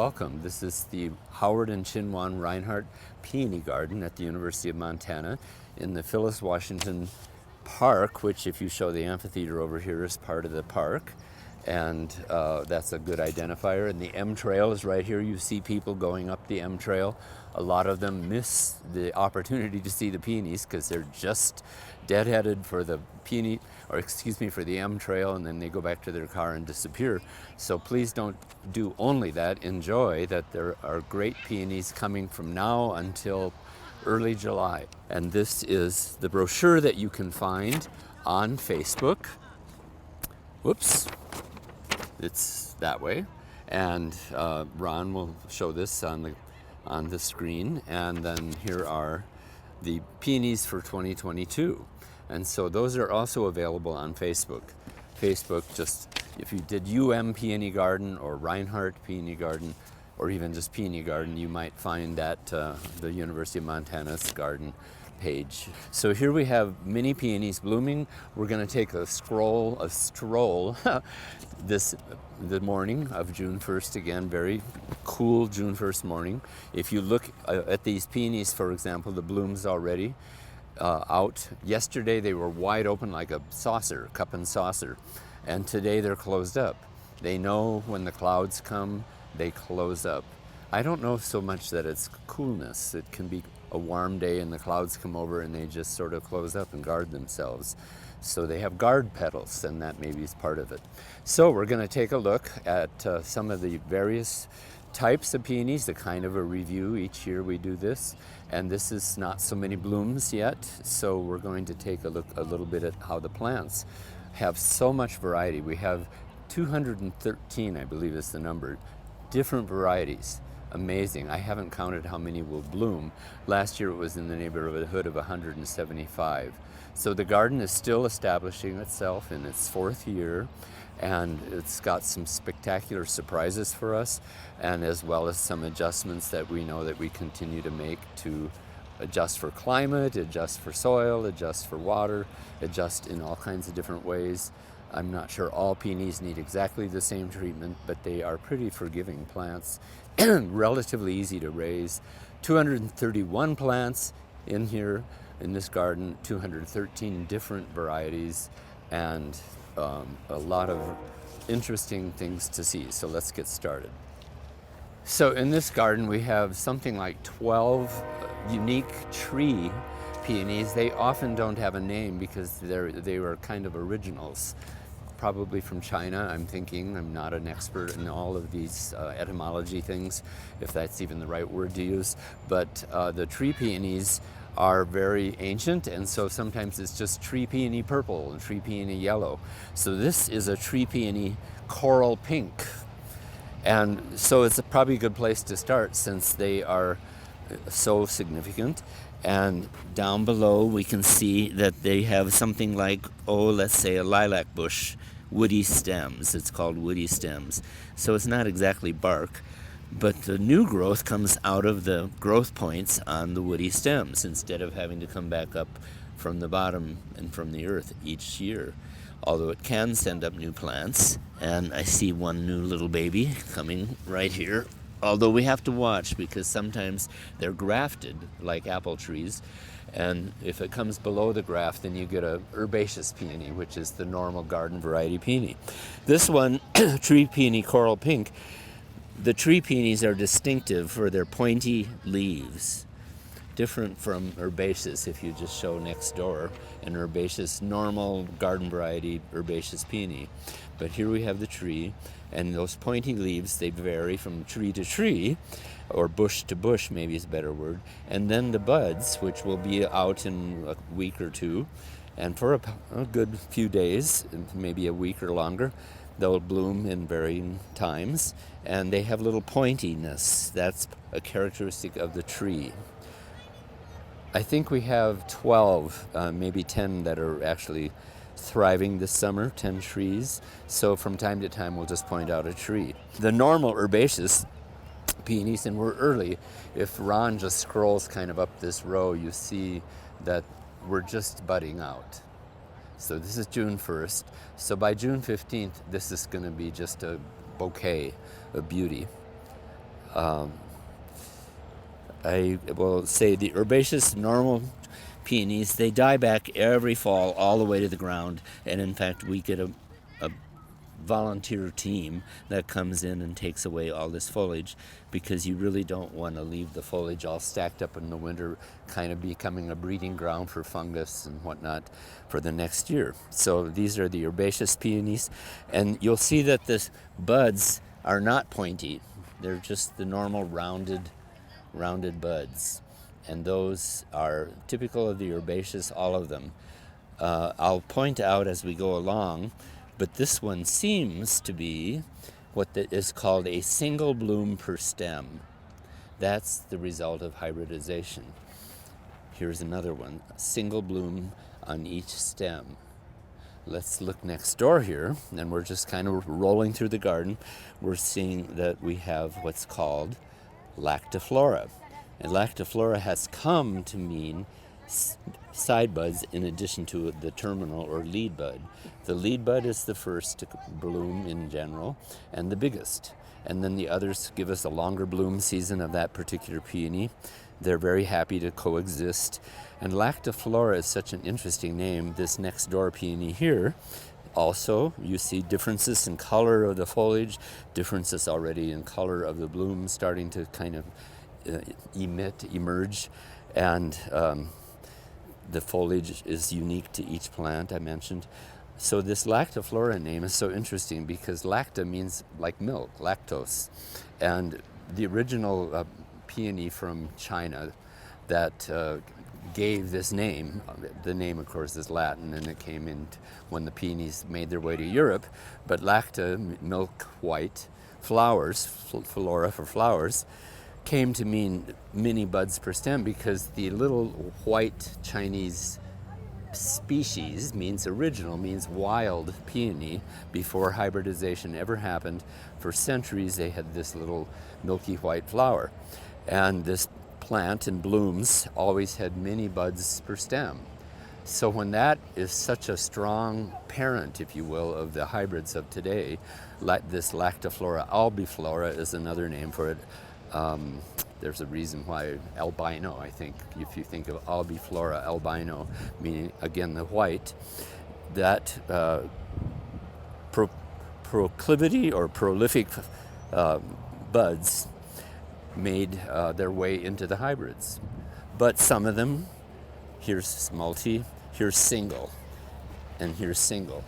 welcome. This is the Howard and Chinwan Reinhardt Peony Garden at the University of Montana in the Phyllis, Washington Park, which if you show the amphitheater over here is part of the park. And that's a good identifier. And the M Trail is right here. You see people going up the M Trail. A lot of them miss the opportunity to see the peonies because they're just deadheaded for the peony, or excuse me, for the M Trail, and then they go back to their car and disappear. So please don't do only that. Enjoy that there are great peonies coming from now until early July. And this is the brochure that you can find on Facebook. Whoops. It's that way, and Ron will show this on the screen, and then here are the peonies for 2022, and so those are also available on Facebook. Just if you did Peony Garden or Reinhardt Peony Garden, or even just Peony Garden, you might find that the University of Montana's garden page. So here we have mini peonies blooming. We're going to take a stroll the morning of June 1st, again, very cool June 1st morning. If you look at these peonies, for example, the blooms already out. Yesterday they were wide open like a saucer, cup and saucer, and today they're closed up. They know when the clouds come, they close up. I don't know so much that it's coolness. It can be a warm day and the clouds come over and they just sort of close up and guard themselves. So they have guard petals, and that maybe is part of it. So we're going to take a look at some of the various types of peonies, the kind of a review. Each year we do this, and this is not so many blooms yet, so we're going to take a look a little bit at how the plants have so much variety. We have 213, I believe is the number, different varieties. Amazing. I haven't counted how many will bloom. Last year it was in the neighborhood of 175. So the garden is still establishing itself in its 4th year, and it's got some spectacular surprises for us, and as well as some adjustments that we know that we continue to make to adjust for climate, adjust for soil, adjust for water, adjust in all kinds of different ways. I'm not sure all peonies need exactly the same treatment, but they are pretty forgiving plants, relatively easy to raise. 231 plants in here in this garden, 213 different varieties, and a lot of interesting things to see. So let's get started. So in this garden we have something like 12 unique tree peonies. They often don't have a name because they were kind of originals, probably from China, I'm thinking. I'm not an expert in all of these etymology things, if that's even the right word to use, but the tree peonies are very ancient, and so sometimes it's just tree peony purple and tree peony yellow. So this is a tree peony coral pink, and so it's probably a good place to start since they are so significant. And down below we can see that they have something like, let's say a lilac bush, woody stems. It's called woody stems. So it's not exactly bark, but the new growth comes out of the growth points on the woody stems instead of having to come back up from the bottom and from the earth each year. Although it can send up new plants, and I see one new little baby coming right here. Although we have to watch because sometimes they're grafted like apple trees, and if it comes below the graft, then you get a herbaceous peony, which is the normal garden variety peony. This one, tree peony coral pink, the tree peonies are distinctive for their pointy leaves, different from herbaceous. If you just show next door an herbaceous, normal garden variety herbaceous peony. But here we have the tree, and those pointy leaves, they vary from tree to tree, or bush to bush maybe is a better word, and then the buds, which will be out in a week or two, and for a good few days, maybe a week or longer, they'll bloom in varying times, and they have little pointiness. That's a characteristic of the tree. I think we have 12, maybe 10 that are actually thriving this summer, 10 trees. So from time to time we'll just point out a tree. The normal herbaceous peonies, and we're early. If Ron just scrolls kind of up this row, you see that we're just budding out. So this is June 1st. So by June 15th, this is going to be just a bouquet of beauty. I will say the herbaceous normal peonies, they die back every fall all the way to the ground. And in fact, we get a volunteer team that comes in and takes away all this foliage, because you really don't want to leave the foliage all stacked up in the winter, kind of becoming a breeding ground for fungus and whatnot for the next year. So these are the herbaceous peonies, and you'll see that the buds are not pointy. They're just the normal rounded buds, and those are typical of the herbaceous, all of them. I'll point out as we go along, but this one seems to be what is called a single bloom per stem. That's the result of hybridization. Here's another one, a single bloom on each stem. Let's look next door here, and we're just kind of rolling through the garden. We're seeing that we have what's called Lactiflora. And Lactiflora has come to mean side buds in addition to the terminal or lead bud. The lead bud is the first to bloom in general and the biggest. And then the others give us a longer bloom season of that particular peony. They're very happy to coexist. And Lactiflora is such an interesting name. This next door peony here, also, you see differences in color of the foliage, differences already in color of the bloom starting to kind of emerge. And the foliage is unique to each plant, I mentioned. So this Lactiflora name is so interesting because lacta means like milk, lactose. And the original peony from China that gave this name, the name of course is Latin, and it came in when the peonies made their way to Europe, but lacta, milk white, flowers, flora for flowers, came to mean many buds per stem because the little white Chinese species means original, means wild peony. Before hybridization ever happened, for centuries they had this little milky white flower. And this plant and blooms always had many buds per stem. So when that is such a strong parent, if you will, of the hybrids of today, like this Lactiflora albiflora is another name for it. There's a reason why albino, I think, if you think of albiflora, albino, meaning, again, the white, that proclivity or prolific buds made their way into the hybrids. But some of them, here's multi, here's single, and here's single.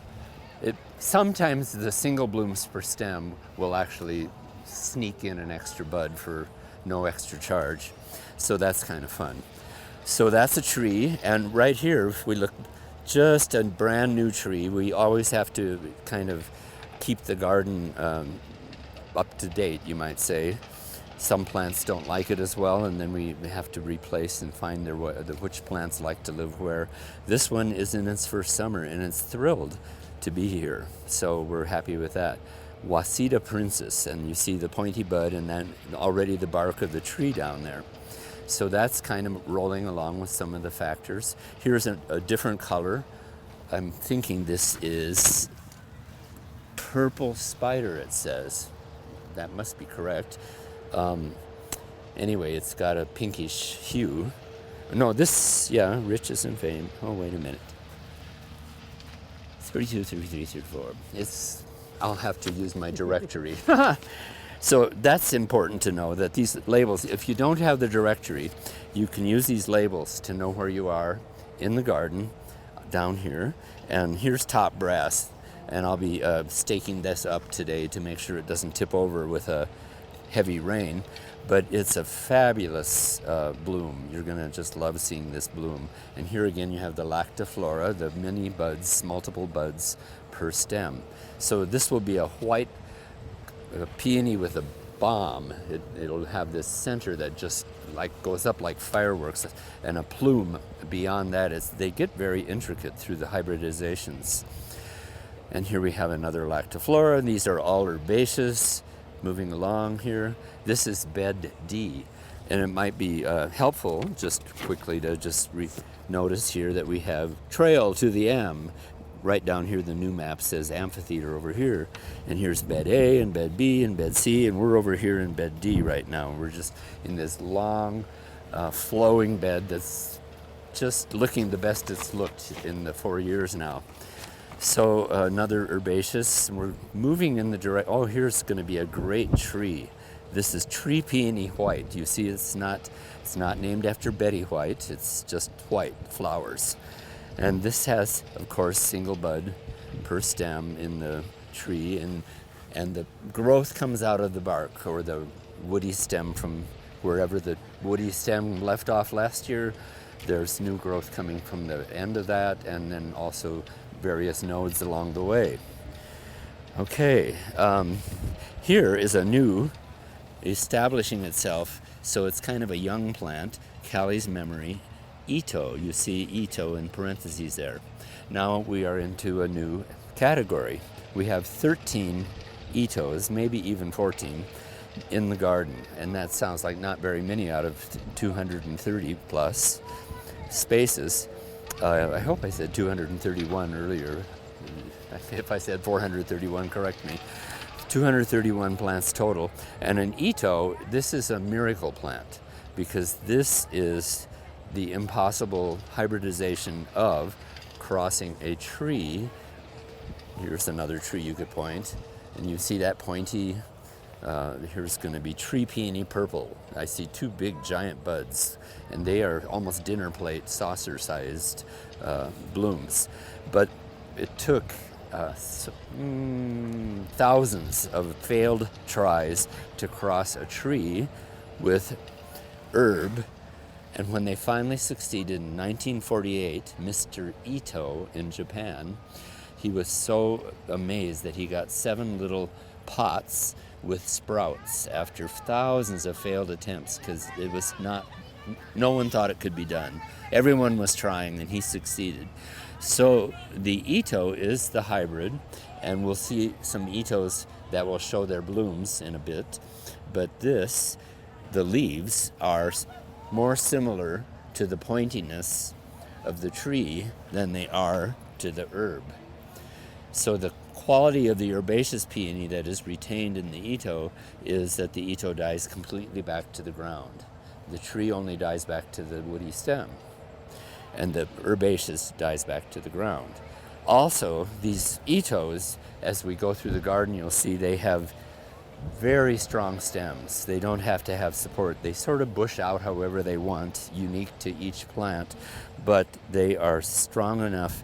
Sometimes the single blooms per stem will actually sneak in an extra bud for no extra charge. So that's kind of fun. So that's a tree, and right here, if we look, just a brand new tree. We always have to kind of keep the garden up to date, you might say. Some plants don't like it as well, and then we have to replace and find which plants like to live where. This one is in its first summer, and it's thrilled to be here. So we're happy with that. Waseda princess, and you see the pointy bud and then already the bark of the tree down there. So that's kind of rolling along with some of the factors. Here's a different color. I'm thinking this is purple spider, it says. That must be correct. Anyway, it's got a pinkish hue. No, this, yeah, riches and fame. Oh, wait a minute. 32, 33, 34. I'll have to use my directory. So that's important to know, that these labels, if you don't have the directory, you can use these labels to know where you are in the garden down here. And here's top brass, and I'll be staking this up today to make sure it doesn't tip over with a heavy rain. But it's a fabulous bloom. You're going to just love seeing this bloom. And here again you have the Lactiflora, the many buds, multiple buds per stem. So this will be a white peony with a bomb. It'll have this center that just like goes up like fireworks, and a plume beyond that. They get very intricate through the hybridizations. And here we have another Lactiflora. These are all herbaceous. Moving along here, this is bed D, and it might be helpful just quickly to just notice here that we have trail to the M. right down here, the new map says amphitheater over here. And here's bed A and bed B and bed C, and we're over here in bed D right now. We're just in this long, flowing bed that's just looking the best it's looked in the 4 years now. So another herbaceous, and we're moving in the direction. Oh, here's going to be a great tree. This is tree peony white. You see, it's not named after Betty White. It's just white flowers. And this has, of course, single bud per stem in the tree, and the growth comes out of the bark or the woody stem from wherever the woody stem left off last year. There's new growth coming from the end of that, and then also various nodes along the way. Okay, here is a new establishing itself, so it's kind of a young plant, Callie's Memory, Ito. You see Ito in parentheses there. Now we are into a new category. We have 13 Itos, maybe even 14, in the garden, and that sounds like not very many out of 230 plus spaces. I hope I said 231 earlier. If I said 431, correct me. 231 plants total. And an Ito, this is a miracle plant, because this is the impossible hybridization of crossing a tree. Here's another tree you could point, and you see that pointy. Here's going to be tree peony purple. I see two big giant buds, and they are almost dinner plate, saucer-sized blooms. But it took thousands of failed tries to cross a tree with herb. And when they finally succeeded in 1948, Mr. Ito in Japan, he was so amazed that he got 7 little pots with sprouts after thousands of failed attempts, because it was not, no one thought it could be done. Everyone was trying, and he succeeded. So the Ito is the hybrid, and we'll see some Itos that will show their blooms in a bit. But this, the leaves are more similar to the pointiness of the tree than they are to the herb. So the quality of the herbaceous peony that is retained in the Ito is that the Ito dies completely back to the ground. The tree only dies back to the woody stem, and the herbaceous dies back to the ground. Also, these Itos, as we go through the garden, you'll see they have very strong stems. They don't have to have support. They sort of bush out however they want, unique to each plant, but they are strong enough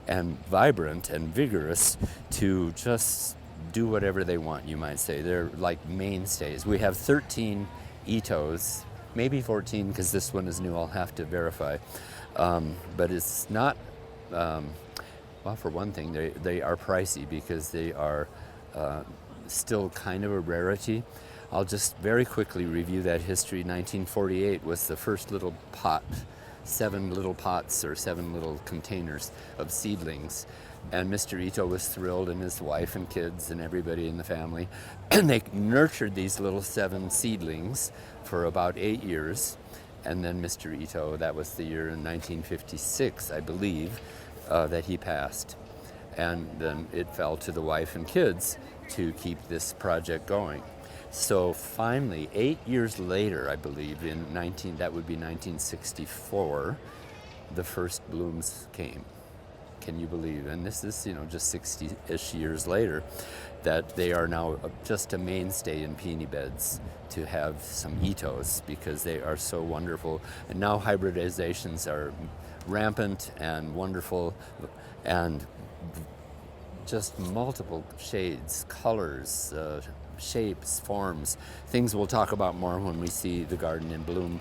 and vibrant and vigorous to just do whatever they want, you might say. They're like mainstays. We have 13 Itos, maybe 14 because this one is new, I'll have to verify. But it's not, well, for one thing, they are pricey because they are still kind of a rarity. I'll just very quickly review that history. 1948 was the first little pot, 7 little pots or 7 little containers of seedlings. And Mr. Ito was thrilled, and his wife and kids and everybody in the family. And they nurtured these little 7 seedlings for about 8 years. And then Mr. Ito, that was the year in 1956, I believe, that he passed. And then it fell to the wife and kids to keep this project going. So finally, 8 years later, I believe, that would be 1964, the first blooms came. Can you believe? And this is, just 60-ish years later, that they are now just a mainstay in peony beds to have some Itos, because they are so wonderful. And now hybridizations are rampant and wonderful, and just multiple shades, colors, shapes, forms, things we'll talk about more when we see the garden in bloom,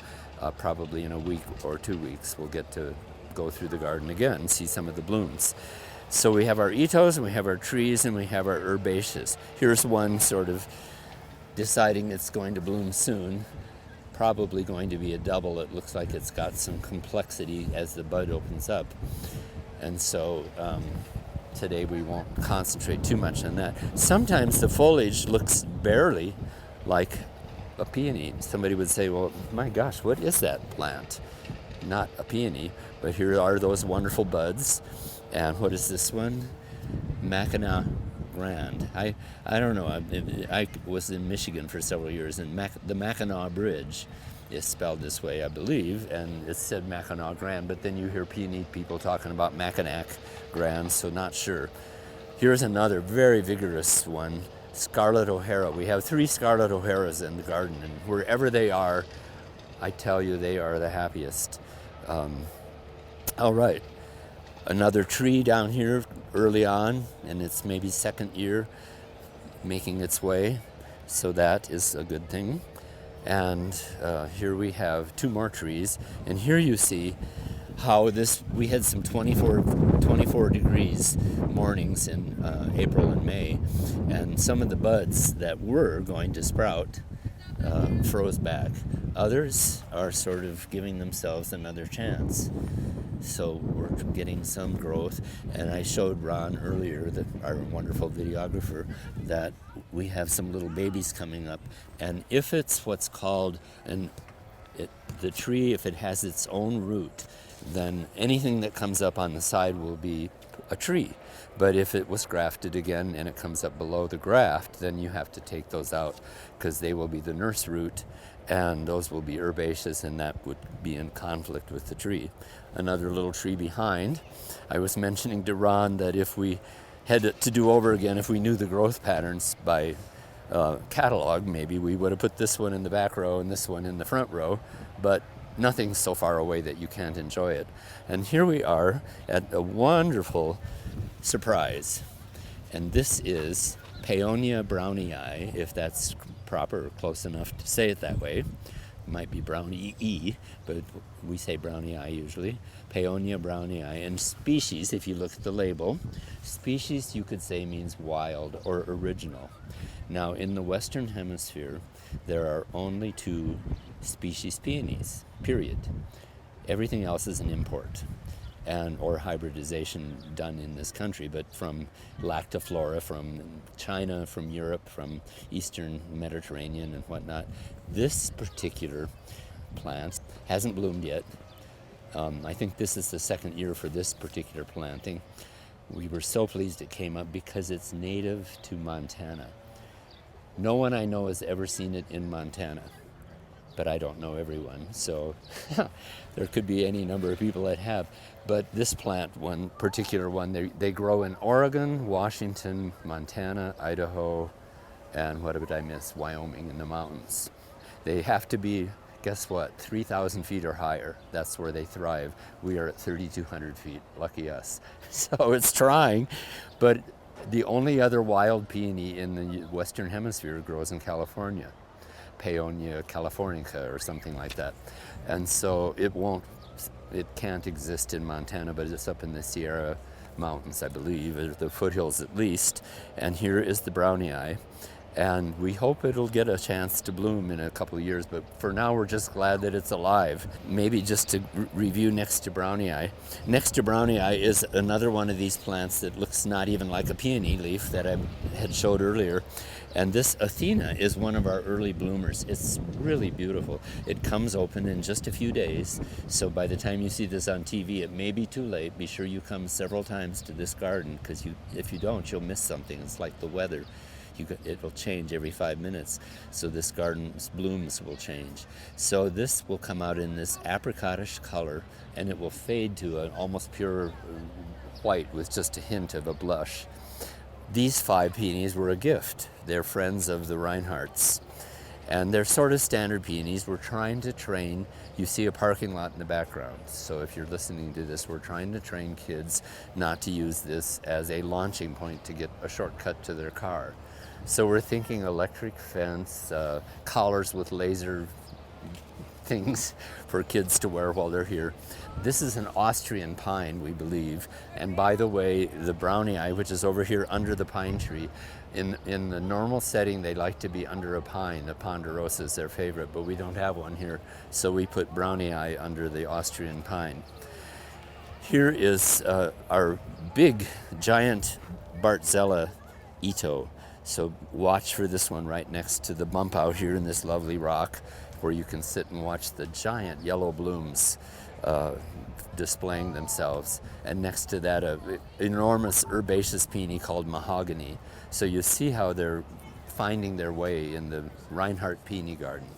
probably in a week or 2 weeks. We'll get to go through the garden again and see some of the blooms. So we have our Itos, and we have our trees, and we have our herbaceous. Here's one sort of deciding it's going to bloom soon, probably going to be a double. It looks like it's got some complexity as the bud opens up. And so today we won't concentrate too much on that. Sometimes the foliage looks barely like a peony. Somebody would say, well, my gosh, what is that plant? Not a peony, but here are those wonderful buds. And what is this one? Mackinac Grand. I don't know. I was in Michigan for several years, and the Mackinac Bridge is spelled this way, I believe, and it said Mackinac Grand, but then you hear peony people talking about Mackinac Grand, so not sure. Here's another very vigorous one, Scarlet O'Hara. We have 3 Scarlet O'Haras in the garden, and wherever they are, I tell you, they are the happiest. All right, another tree down here early on, and it's maybe second year making its way, so that is a good thing. And here we have 2 more trees, and here you see how we had some 24 degrees mornings in April and May, and some of the buds that were going to sprout froze back. Others are sort of giving themselves another chance. So we're getting some growth, and I showed Ron earlier, our wonderful videographer, that we have some little babies coming up, and if it's what's called the tree, if it has its own root, then anything that comes up on the side will be a tree. But if it was grafted again and it comes up below the graft, then you have to take those out, because they will be the nurse root, and those will be herbaceous, and that would be in conflict with the tree. Another little tree behind. I was mentioning to Ron that if we had to do over again, if we knew the growth patterns by catalog, maybe we would have put this one in the back row and this one in the front row, but nothing's so far away that you can't enjoy it. And here we are at a wonderful surprise, and this is Peonia Brownie Eye, if that's proper or close enough to say it that way. It might be Brownie E, but we say Brownie Eye usually. Peonia Brownie Eye. And species, if you look at the label, species you could say means wild or original. Now in the Western Hemisphere, there are only 2 species peonies, period. Everything else is an import or hybridization done in this country, but from Lactiflora, from China, from Europe, from Eastern Mediterranean and whatnot. This particular plant hasn't bloomed yet. I think this is the second year for this particular planting. We were so pleased it came up because it's native to Montana. No one I know has ever seen it in Montana, but I don't know everyone, so there could be any number of people that have. But this plant, one particular one, they grow in Oregon, Washington, Montana, Idaho, and what did I miss? Wyoming in the mountains. They have to be, guess what, 3,000 feet or higher. That's where they thrive. We are at 3,200 feet, lucky us. So it's trying, but the only other wild peony in the Western Hemisphere grows in California. Peonia californica or something like that. And so it can't exist in Montana, but it's up in the Sierra Mountains, I believe, or the foothills at least. And here is the Brownie Eye. And we hope it'll get a chance to bloom in a couple of years, but for now we're just glad that it's alive. Maybe just to review next to Brownie Eye. Next to Brownie Eye is another one of these plants that looks not even like a peony leaf that I had showed earlier. And this Athena is one of our early bloomers. It's really beautiful. It comes open in just a few days, so by the time you see this on TV, it may be too late. Be sure you come several times to this garden, because if you don't, you'll miss something. It's like the weather. It will change every 5 minutes, so this garden's blooms will change. So this will come out in this apricotish color, and it will fade to an almost pure white with just a hint of a blush. These 5 peonies were a gift. They're friends of the Reinhardts, and they're sort of standard peonies. We're trying to train, you see a parking lot in the background, so if you're listening to this, we're trying to train kids not to use this as a launching point to get a shortcut to their car. So we're thinking electric fence, collars with laser things for kids to wear while they're here. This is an Austrian pine, we believe. And by the way, the Brownie Eye, which is over here under the pine tree, in the normal setting, they like to be under a pine. The ponderosa is their favorite, but we don't have one here. So we put Brownie Eye under the Austrian pine. Here is our big, giant Bartzella Ito. So watch for this one right next to the bump out here in this lovely rock, where you can sit and watch the giant yellow blooms displaying themselves. And next to that, a enormous herbaceous peony called mahogany. So you see how they're finding their way in the Reinhardt Peony garden.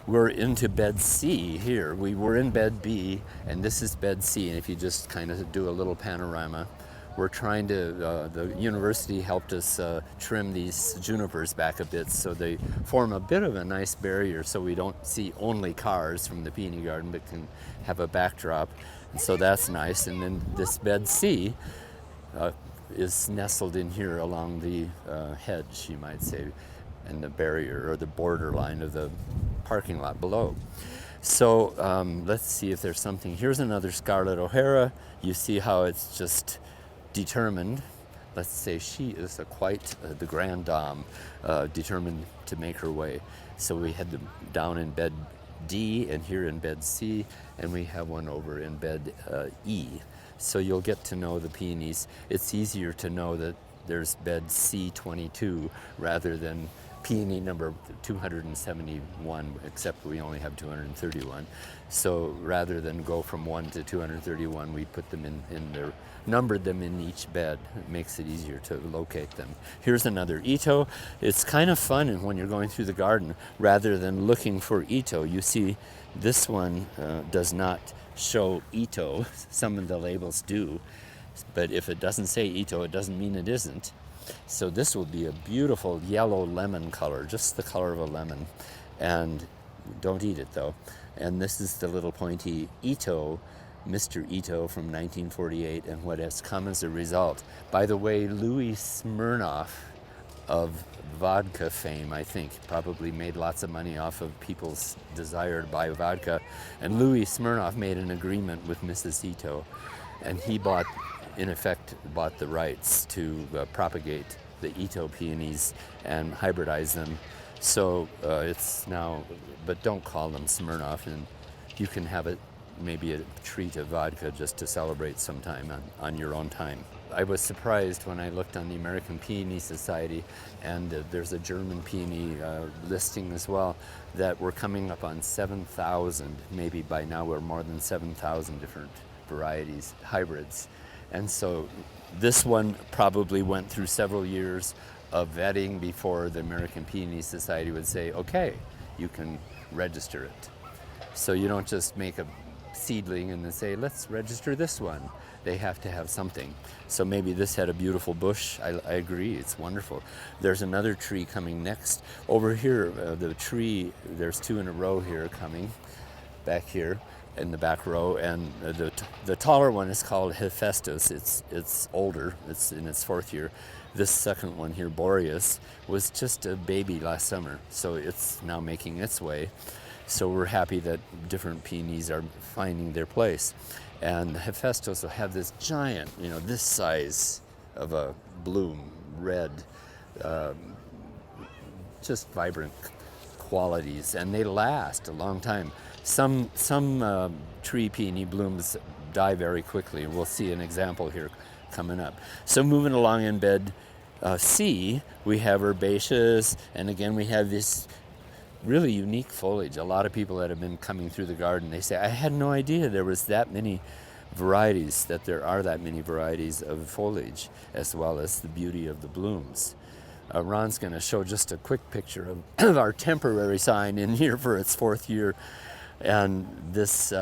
We're into bed C here. We were in bed B, and this is bed C. And if you just kind of do a little panorama, we're trying to, the university helped us trim these junipers back a bit so they form a bit of a nice barrier so we don't see only cars from the peony garden, but can have a backdrop. And so that's nice. And then this bed C is nestled in here along the hedge, you might say, and the barrier or the borderline of the parking lot below. So let's see if there's something. Here's another Scarlet O'Hara. You see how it's just determined. Let's say she is quite the grande dame, determined to make her way. So we had them down in bed D and here in bed C, and we have one over in bed E. So you'll get to know the peonies. It's easier to know that there's bed C22 rather than peony number 271, except we only have 231. So rather than go from 1 to 231, we put them in their, numbered them in each bed. It makes it easier to locate them. Here's another Ito. It's kind of fun when you're going through the garden, rather than looking for Ito. You see, this one does not show Ito. Some of the labels do, but if it doesn't say Ito, it doesn't mean it isn't. So this will be a beautiful yellow lemon color, just the color of a lemon. And don't eat it though. And this is the little pointy Ito, Mr. Ito from 1948, and what has come as a result. By the way, Louis Smirnoff of vodka fame, I think, probably made lots of money off of people's desire to buy vodka. And Louis Smirnoff made an agreement with Mrs. Ito, and he bought, in effect, bought the rights to propagate the Ito peonies and hybridize them. So it's now, but don't call them Smirnoff, and you can have it, maybe a treat of vodka just to celebrate sometime on your own time. I was surprised when I looked on the American Peony Society, and there's a German peony listing as well, that we're coming up on 7,000, maybe by now we're more than 7,000 different varieties, hybrids. And so this one probably went through several years of vetting before the American Peony Society would say, okay, you can register it. So you don't just make a seedling and then say, let's register this one. They have to have something. So maybe this had a beautiful bush. I agree, it's wonderful. There's another tree coming next. Over here, the tree, there's two in a row here coming, back here in the back row, and the taller one is called Hephaestus. It's older, it's in its fourth year. This second one here, Boreas, was just a baby last summer, so it's now making its way. So we're happy that different peonies are finding their place. And Hephaestus will have this giant, this size of a bloom, red, just vibrant qualities, and they last a long time. Some tree peony blooms die very quickly, and we'll see an example here coming up. So moving along in bed C, we have herbaceous, and again we have this really unique foliage. A lot of people that have been coming through the garden, they say, I had no idea there was that many varieties, that there are that many varieties of foliage, as well as the beauty of the blooms. Ron's going to show just a quick picture of our temporary sign in here for its fourth year. And this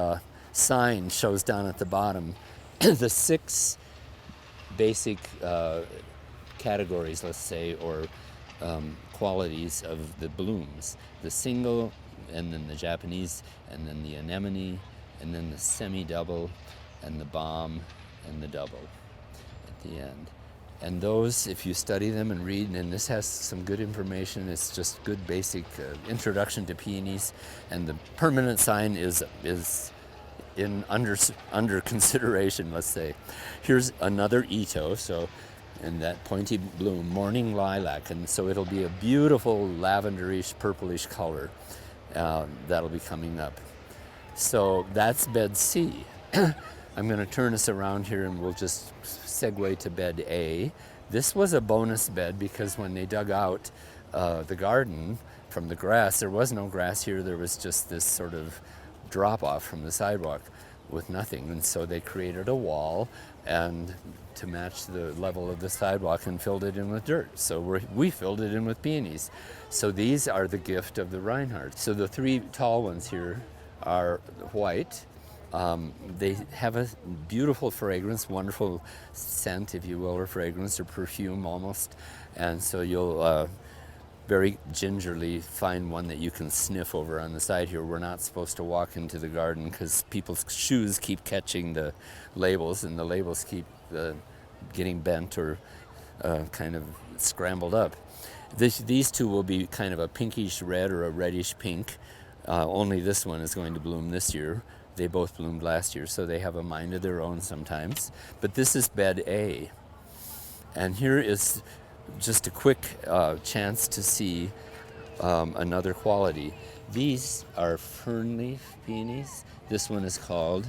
sign shows down at the bottom the 6 basic categories, let's say, or qualities of the blooms. The single, and then the Japanese, and then the anemone, and then the semi-double, and the bomb, and the double at the end. And those, if you study them and read, and this has some good information, it's just good basic introduction to peonies, and the permanent sign is in under consideration, let's say. Here's another Ito, so, and that pointy bloom, morning lilac, and so it'll be a beautiful lavenderish, purplish color that'll be coming up. So that's bed C. I'm going to turn us around here and we'll just segue to bed A. This was a bonus bed because when they dug out the garden, from the grass. There was no grass here. There was just this sort of drop off from the sidewalk with nothing. And so they created a wall and to match the level of the sidewalk and filled it in with dirt. So we filled it in with peonies. So these are the gift of the Reinhardt. So the three tall ones here are white. They have a beautiful fragrance, wonderful scent, if you will, or fragrance or perfume almost. And so you'll very gingerly find one that you can sniff over on the side here. We're not supposed to walk into the garden because people's shoes keep catching the labels, and the labels keep getting bent or kind of scrambled up. These two will be kind of a pinkish red or a reddish pink. Only this one is going to bloom this year. They both bloomed last year, so they have a mind of their own sometimes. But this is bed A. And here is just a quick chance to see another quality. These are fern leaf peonies. This one is called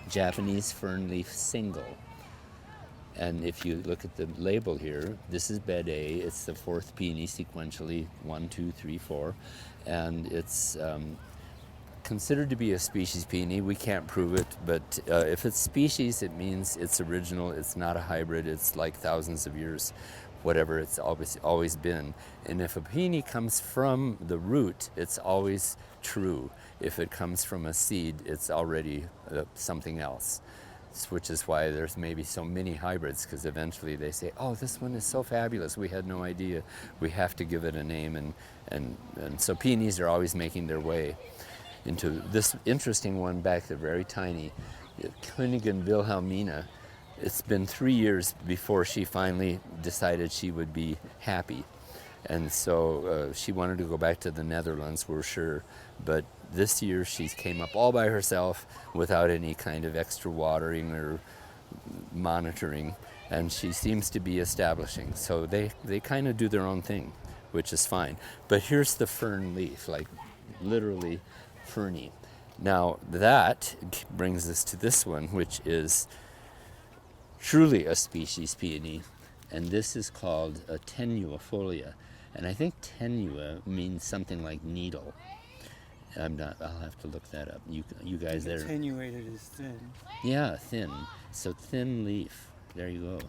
Japanese fern leaf single. And if you look at the label here, this is bed A. It's the fourth peony sequentially, 1, 2, 3, 4. And it's considered to be a species peony. We can't prove it, but if it's species, it means it's original. It's not a hybrid. It's like thousands of years, whatever it's always been. And if a peony comes from the root, it's always true. If it comes from a seed, it's already something else, which is why there's maybe so many hybrids, because eventually they say, oh, this one is so fabulous, we had no idea. We have to give it a name, and so peonies are always making their way into this interesting one back there, very tiny, Königin Wilhelmina. It's been 3 years before she finally decided she would be happy. And so she wanted to go back to the Netherlands, we're sure. But this year she came up all by herself without any kind of extra watering or monitoring. And she seems to be establishing. So they kind of do their own thing, which is fine. But here's the fern leaf, like literally ferny. Now that brings us to this one, which is truly a species peony, and this is called a tenuifolia, and I think tenua means something like needle. I'll have to look that up. You guys there. Attenuated is thin. Yeah, thin. So thin leaf. There you go.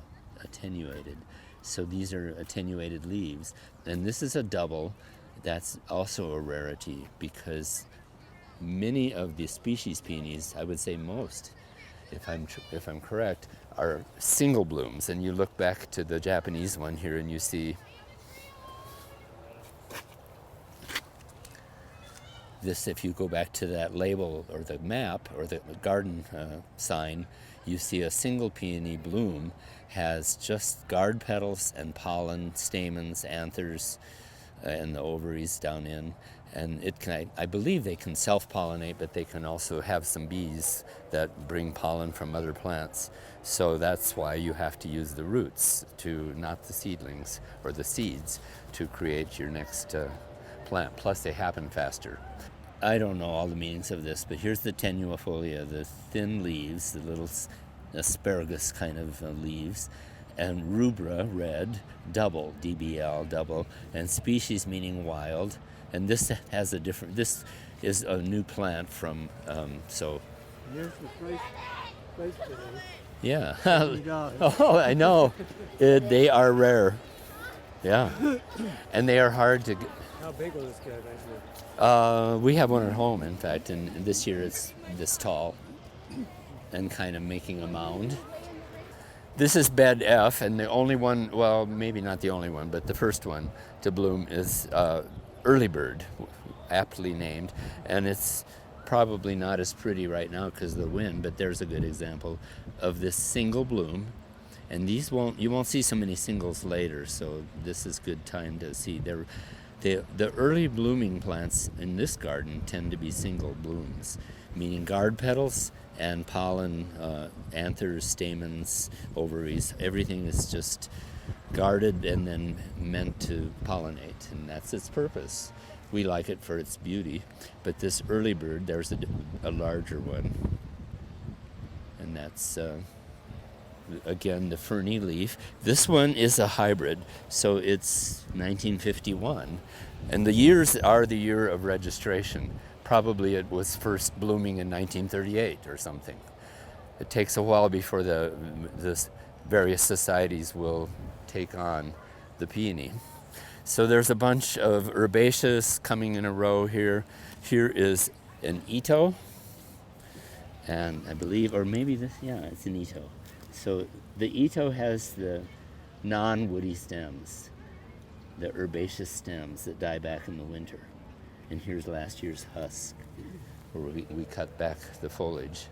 Attenuated. So these are attenuated leaves, and this is a double. That's also a rarity because many of the species peonies, I would say most, if I'm correct, are single blooms. And you look back to the Japanese one here and you see this. If you go back to that label or the map or the garden sign, you see a single peony bloom has just guard petals and pollen, stamens, anthers, and the ovaries down in. And it can, I believe they can self-pollinate, but they can also have some bees that bring pollen from other plants. So that's why you have to use the roots, not the seedlings or the seeds, to create your next plant. Plus they happen faster. I don't know all the meanings of this, but here's the tenuifolia, the thin leaves, the little asparagus kind of leaves. And rubra, red, double, DBL, double, and species meaning wild. And this has this is a new plant from, so. Here's the place today. Yeah. Oh, I know. They are rare. Yeah. And they are hard to get. How big will this get eventually? We have one at home, in fact, and this year it's this tall and kind of making a mound. This is bed F, and the only one, well, maybe not the only one, but the first one to bloom is Early Bird, aptly named, and it's probably not as pretty right now because of the wind, but there's a good example of this single bloom. And you won't see so many singles later, so this is good time to see. The early blooming plants in this garden tend to be single blooms, meaning guard petals and pollen, anthers, stamens, ovaries. Everything is just guarded and then meant to pollinate, and that's its purpose. We like it for its beauty, but this early bird, there's a larger one, and that's again, the ferny leaf. This one is a hybrid, so it's 1951. And the years are the year of registration. Probably it was first blooming in 1938 or something. It takes a while before the various societies will take on the peony. So there's a bunch of herbaceous coming in a row here. Here is an Ito, and I believe, or maybe this, yeah, it's an Ito. So the Ito has the non-woody stems, the herbaceous stems that die back in the winter. And here's last year's husk, where we cut back the foliage.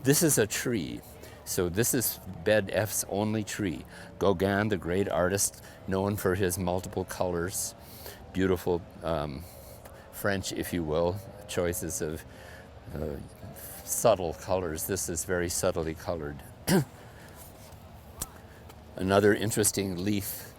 This is a tree. So this is Bed F's only tree. Gauguin, the great artist, known for his multiple colors, beautiful French, if you will, choices of subtle colors. This is very subtly colored. Another interesting leaf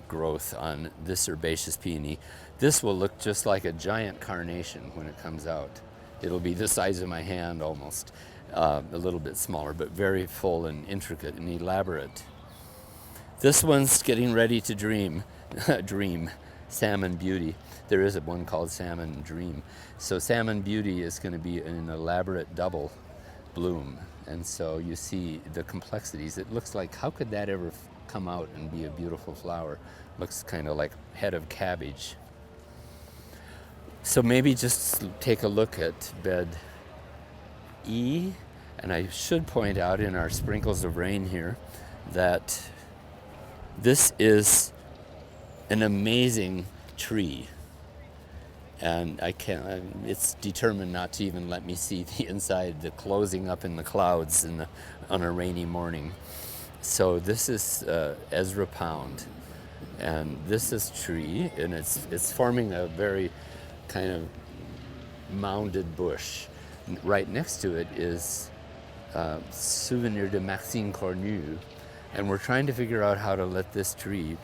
growth on this herbaceous peony. This will look just like a giant carnation when it comes out. It'll be the size of my hand almost, a little bit smaller, but very full and intricate and elaborate. This one's getting ready to dream, Salmon Beauty. There is one called Salmon Dream. So Salmon Beauty is going to be an elaborate double bloom. And so you see the complexities. It looks like, how could that ever come out and be a beautiful flower? Looks kind of like head of cabbage. So maybe just take a look at bed E. And I should point out in our sprinkles of rain here that this is an amazing tree. And it's determined not to even let me see the inside, the closing up in the clouds on a rainy morning. So this is Ezra Pound, and this is tree, and it's forming a very kind of mounded bush. Right next to it is Souvenir de Maxime Cornu, and we're trying to figure out how to let this tree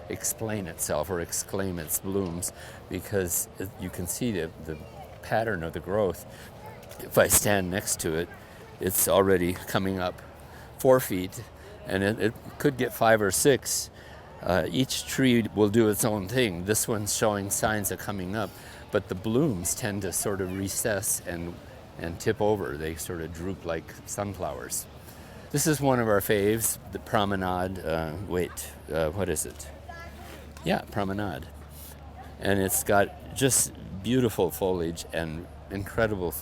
explain itself or exclaim its blooms, because you can see the pattern of the growth. If I stand next to it, it's already coming up 4 feet, and it could get 5 or 6. Each tree will do its own thing. This one's showing signs of coming up, but the blooms tend to sort of recess and tip over. They sort of droop like sunflowers. This is one of our faves, the Promenade. What is it? Yeah, Promenade. And it's got just beautiful foliage and incredible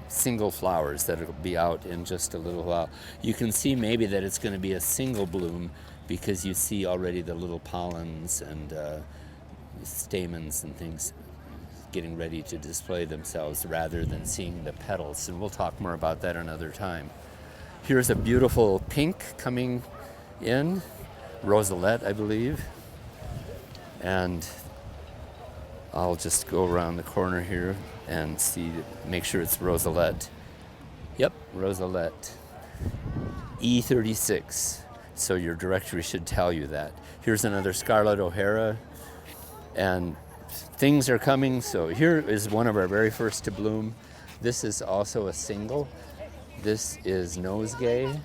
single flowers that will be out in just a little while. You can see maybe that it's going to be a single bloom because you see already the little pollens and stamens and things getting ready to display themselves rather than seeing the petals. And we'll talk more about that another time. Here's a beautiful pink coming in, Rosalette, I believe. And I'll just go around the corner here and make sure it's Rosalette. Yep, Rosalette. E36. So your directory should tell you that. Here's another Scarlet O'Hara. And things are coming. So here is one of our very first to bloom. This is also a single. This is Nosegay,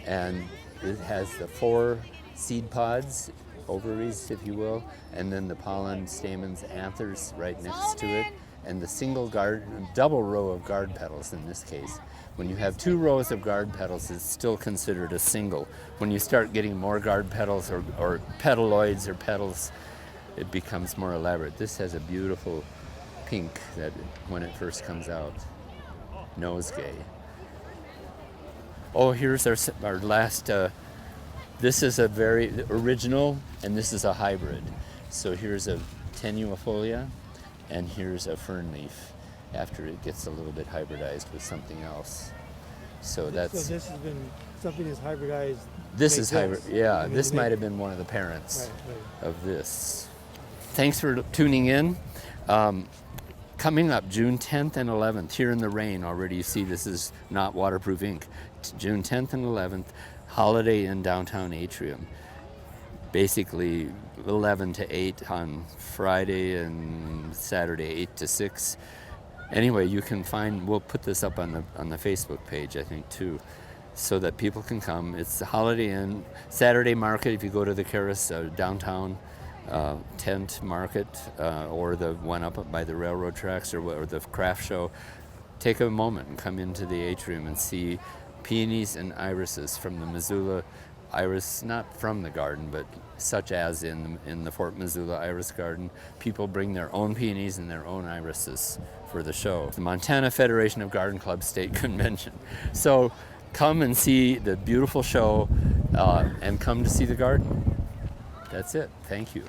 and it has the 4 seed pods, ovaries, if you will, and then the pollen, stamens, anthers right next to it, and the double row of guard petals in this case. When you have 2 rows of guard petals, it's still considered a single. When you start getting more guard petals or petaloids or petals, it becomes more elaborate. This has a beautiful pink that when it first comes out. Nosegay. Oh, here's our last, this is a very original, and this is a hybrid. So here's a tenuifolia, and here's a fern leaf after it gets a little bit hybridized with something else. So this has been, something is hybridized. This is hybrid, yeah. This might have been one of the parents of this. Thanks for tuning in. Coming up June 10th and 11th, here in the rain already, you see this is not waterproof ink. June 10th and 11th, Holiday Inn Downtown Atrium. Basically 11 to 8 on Friday and Saturday 8 to 6. Anyway, you can we'll put this up on the Facebook page, I think, too. so that people can come. It's the Holiday Inn Saturday market. If you go to the Karis downtown tent market or the one up by the railroad tracks or the craft show, take a moment and come into the atrium and see peonies and irises from the Missoula iris, not from the garden, but such as in the Fort Missoula Iris Garden. People bring their own peonies and their own irises for the show. The Montana Federation of Garden Clubs State Convention. So come and see the beautiful show and come to see the garden. That's it. Thank you.